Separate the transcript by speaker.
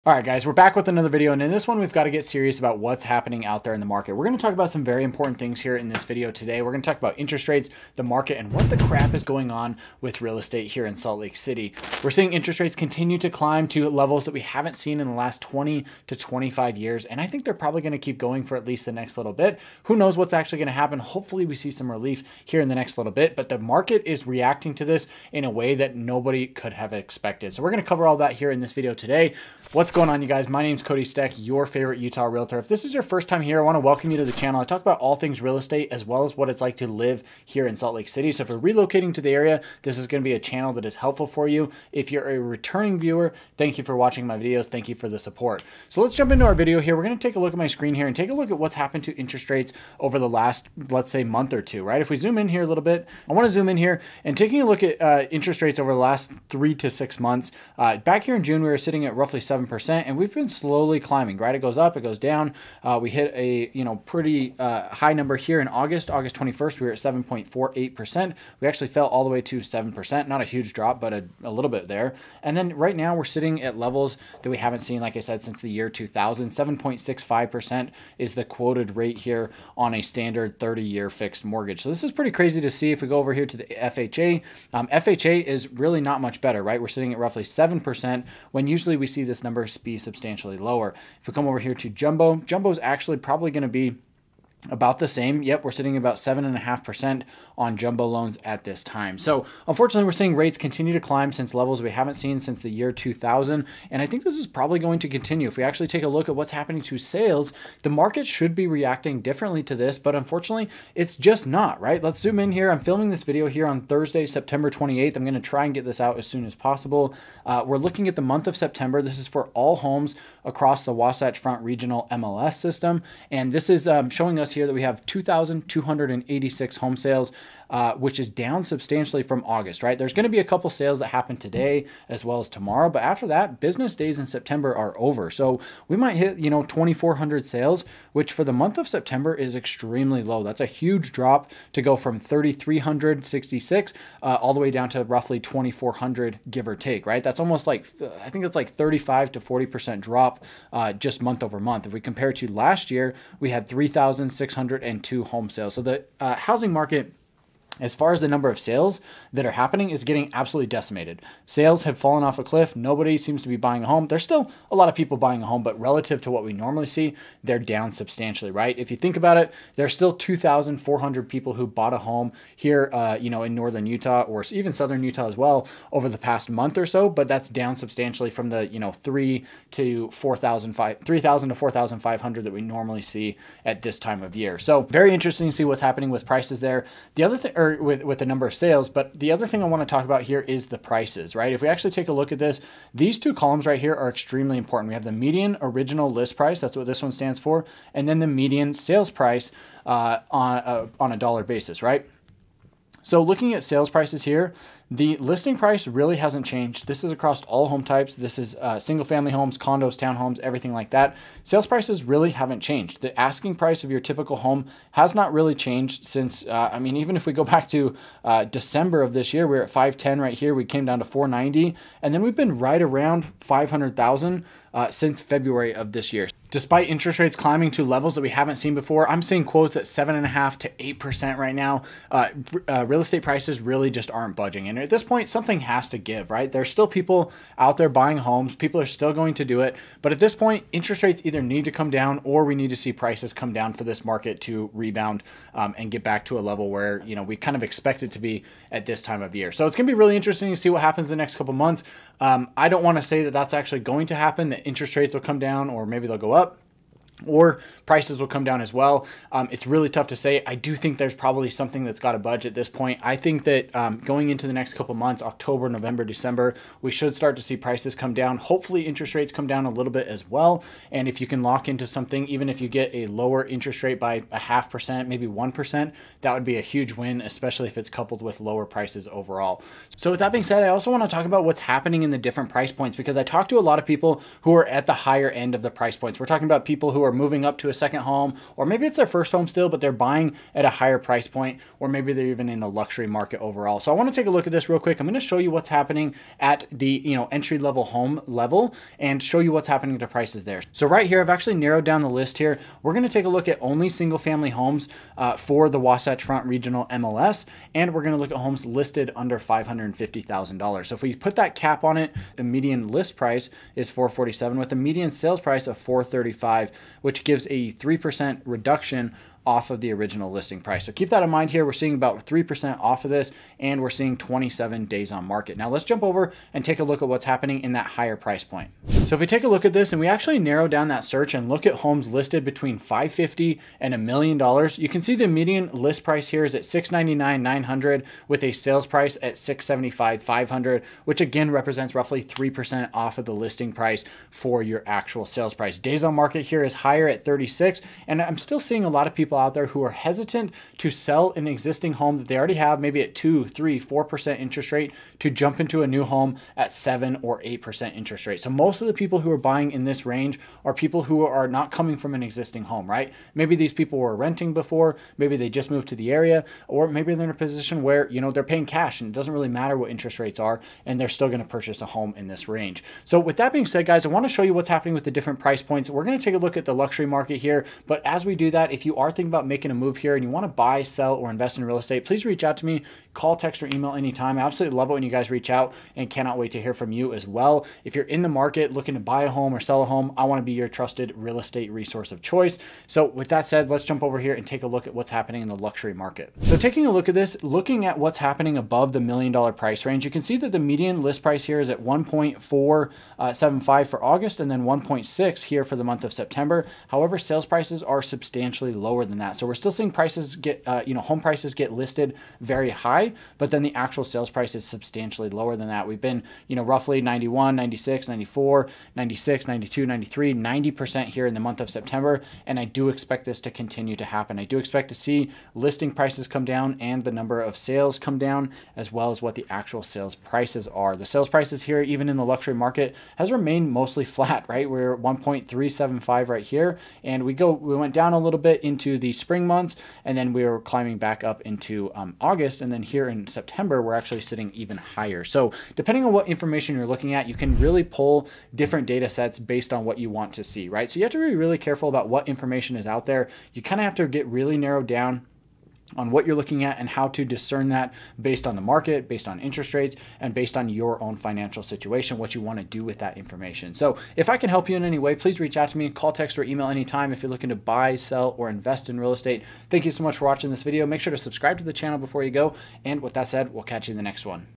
Speaker 1: All right, guys, we're back with another video, and in this one, we've got to get serious about what's happening out there in the market. We're going to talk about some very important things here in this video today. We're going to talk about interest rates, the market, and what the crap is going on with real estate here in Salt Lake City. We're seeing interest rates continue to climb to levels that we haven't seen in the last 20 to 25 years, and I think they're probably going to keep going for at least the next little bit. Who knows what's actually going to happen? Hopefully, we see some relief here in the next little bit, but the market is reacting to this in a way that nobody could have expected. So we're going to cover all that here in this video today. What's going on, you guys? My name's Cody Steck, your favorite Utah realtor. If this is your first time here, I want to welcome you to the channel. I talk about all things real estate as well as what it's like to live here in Salt Lake City. So if you're relocating to the area, this is going to be a channel that is helpful for you. If you're a returning viewer, thank you for watching my videos. Thank you for the support. So let's jump into our video here. We're going to take a look at my screen here and take a look at what's happened to interest rates over the last, let's say, month or two, right? If we zoom in here a little bit, I want to zoom in here and taking a look at interest rates over the last 3 to 6 months. Back here in June, we were sitting at roughly 7%, and we've been slowly climbing, right? It goes up, it goes down. We hit a pretty high number here in August 21st. We were at 7.48%. We actually fell all the way to 7%. Not a huge drop, but a little bit there. And then right now we're sitting at levels that we haven't seen, like I said, since the year 2000. 7.65% is the quoted rate here on a standard 30-year fixed mortgage. So this is pretty crazy to see. If we go over here to the FHA, FHA is really not much better, right? We're sitting at roughly 7% when usually we see this number be substantially lower. If we come over here to Jumbo, Jumbo is actually probably going to be about the same. Yep, we're sitting about 7.5% on jumbo loans at this time. So unfortunately, we're seeing rates continue to climb since levels we haven't seen since the year 2000. And I think this is probably going to continue. If we actually take a look at what's happening to sales, the market should be reacting differently to this, but unfortunately, it's just not, right? Let's zoom in here. I'm filming this video here on Thursday, September 28th. I'm going to try and get this out as soon as possible. We're looking at the month of September. This is for all homes across the Wasatch Front Regional MLS system. And this is showing us here that we have 2,286 home sales, which is down substantially from August, right? There's going to be a couple sales that happen today as well as tomorrow, but after that, business days in September are over. So we might hit, 2,400 sales, which for the month of September is extremely low. That's a huge drop to go from 3,366 all the way down to roughly 2,400, give or take, right? That's almost like, I think it's like 35 to 40% drop just month over month. If we compare to last year, we had 3,602 home sales. So the housing market, as far as the number of sales that are happening, is getting absolutely decimated. Sales have fallen off a cliff. Nobody seems to be buying a home. There's still a lot of people buying a home, but relative to what we normally see, they're down substantially, right? If you think about it, there's still 2,400 people who bought a home here, in northern Utah or even southern Utah as well over the past month or so, but that's down substantially from the 3,000 to 4,500 that we normally see at this time of year. So very interesting to see what's happening with prices there. The other thing, with the number of sales, but the other thing I want to talk about here is the prices, right? If we actually take a look at this, these two columns right here are extremely important. We have the median original list price, that's what this one stands for, and then the median sales price on a dollar basis, right? So looking at sales prices here, the listing price really hasn't changed. This is across all home types. This is single family homes, condos, townhomes, everything like that. Sales prices really haven't changed. The asking price of your typical home has not really changed since, even if we go back to December of this year, we were at 510 right here. We came down to 490, and then we've been right around 500,000 since February of this year. Despite interest rates climbing to levels that we haven't seen before, I'm seeing quotes at 7.5% to 8% right now. Real estate prices really just aren't budging. And at this point, something has to give, right? There's still people out there buying homes. People are still going to do it. But at this point, interest rates either need to come down or we need to see prices come down for this market to rebound and get back to a level where, we kind of expect it to be at this time of year. So it's going to be really interesting to see what happens the next couple months. I don't want to say that that's actually going to happen, that interest rates will come down or maybe they'll go up, or prices will come down as well. It's really tough to say. I do think there's probably something that's got to budge at this point. I think that going into the next couple months, October, November, December, we should start to see prices come down. Hopefully interest rates come down a little bit as well. And if you can lock into something, even if you get a lower interest rate by 0.5%, maybe 1%, that would be a huge win, especially if it's coupled with lower prices overall. So with that being said, I also want to talk about what's happening in the different price points, because I talk to a lot of people who are at the higher end of the price points. We're talking about people who are are moving up to a second home, or maybe it's their first home still, but they're buying at a higher price point, or maybe they're even in the luxury market overall. So I want to take a look at this real quick. I'm going to show you what's happening at the entry level home level and show you what's happening to prices there. So right here, I've actually narrowed down the list here. We're going to take a look at only single family homes for the Wasatch Front Regional MLS, and we're going to look at homes listed under $550,000. So if we put that cap on it, the median list price is $447 with a median sales price of $435, which gives a 3% reduction off of the original listing price. So keep that in mind here. We're seeing about 3% off of this, and we're seeing 27 days on market. Now let's jump over and take a look at what's happening in that higher price point. So if we take a look at this and we actually narrow down that search and look at homes listed between $550,000 and $1 million, you can see the median list price here is at $699,900 with a sales price at $675,500, which again represents roughly 3% off of the listing price for your actual sales price. Days on market here is higher at 36, and I'm still seeing a lot of people out there who are hesitant to sell an existing home that they already have, maybe at 2, 3, 4% interest rate, to jump into a new home at 7 or 8% interest rate. So most of the people who are buying in this range are people who are not coming from an existing home, right? Maybe these people were renting before, maybe they just moved to the area, or maybe they're in a position where, they're paying cash and it doesn't really matter what interest rates are, and they're still going to purchase a home in this range. So with that being said, guys, I want to show you what's happening with the different price points. We're going to take a look at the luxury market here, but as we do that, if you are thinking about making a move here and you want to buy, sell, or invest in real estate, please reach out to me. Call, text, or email anytime. I absolutely love it when you guys reach out and cannot wait to hear from you as well. If you're in the market looking to buy a home or sell a home, I want to be your trusted real estate resource of choice. So with that said, let's jump over here and take a look at what's happening in the luxury market. So taking a look at this, looking at what's happening above the $1 million price range, you can see that the median list price here is at 1.475 for August, and then 1.6 here for the month of September. However, sales prices are substantially lower than that. So we're still seeing prices get, home prices get listed very high, but then the actual sales price is substantially lower than that. We've been, roughly 91, 96, 94, 96, 92, 93, 90% here in the month of September. And I do expect this to continue to happen. I do expect to see listing prices come down and the number of sales come down, as well as what the actual sales prices are. The sales prices here, even in the luxury market, has remained mostly flat, right? We're 1.375 right here. And we went down a little bit into the spring months, and then we were climbing back up into August, and then here in September we're actually sitting even higher. So depending on what information you're looking at, you can really pull different data sets based on what you want to see, right? So you have to be really careful about what information is out there. You kind of have to get really narrowed down on what you're looking at and how to discern that based on the market, based on interest rates, and based on your own financial situation, what you want to do with that information. So if I can help you in any way, please reach out to me, call, text, or email anytime if you're looking to buy, sell, or invest in real estate. Thank you so much for watching this video. Make sure to subscribe to the channel before you go. And with that said, we'll catch you in the next one.